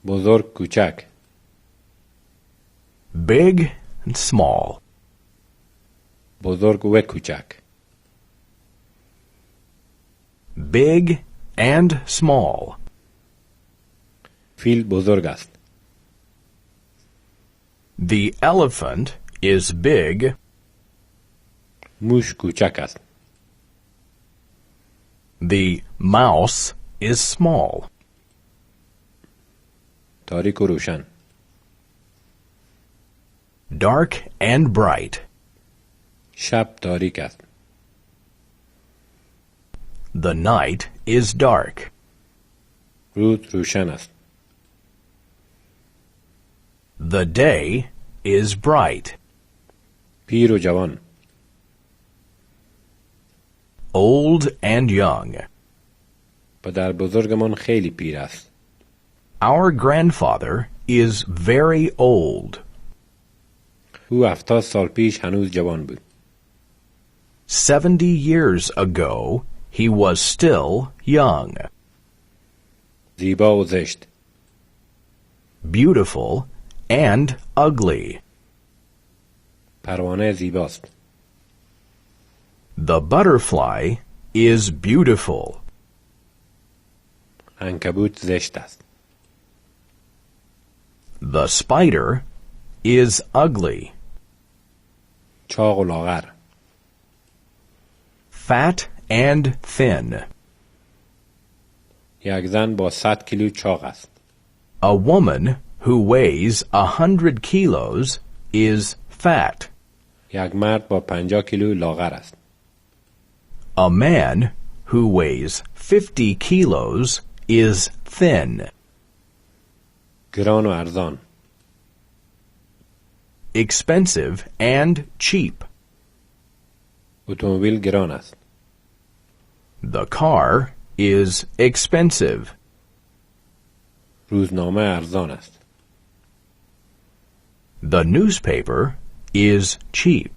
بزرگ کوچک. Big and small. بزرگ و کوچک. Big and small. فیل بزرگ است. The elephant is big. موش کوچک است. The mouse is small. تاریک و روشن. Dark and bright. شب تاریک است. The night is dark. روز روشن است. The day is bright. پیر و جوان. Old and young. پدر بزرگمان خیلی پیر است. Our grandfather is very old. او 70 سال پیش هنوز جوان بود. 70 years ago, he was still young. زیبا و زشت. Beautiful and ugly. پروانه زیباست. The butterfly is beautiful. عنکبوت زشت است. The spider is ugly. چاق و لاغر. Fat and thin. یک زن با 100 کیلو چاق است. A woman who weighs 100 kilos is fat. یک مرد با 50 کیلو لاغر است. A man who weighs 50 kilos is thin. گران و ارزان. Expensive and cheap. اتومبیل گران است. The car is expensive. روزنامه ارزان است. The newspaper is cheap.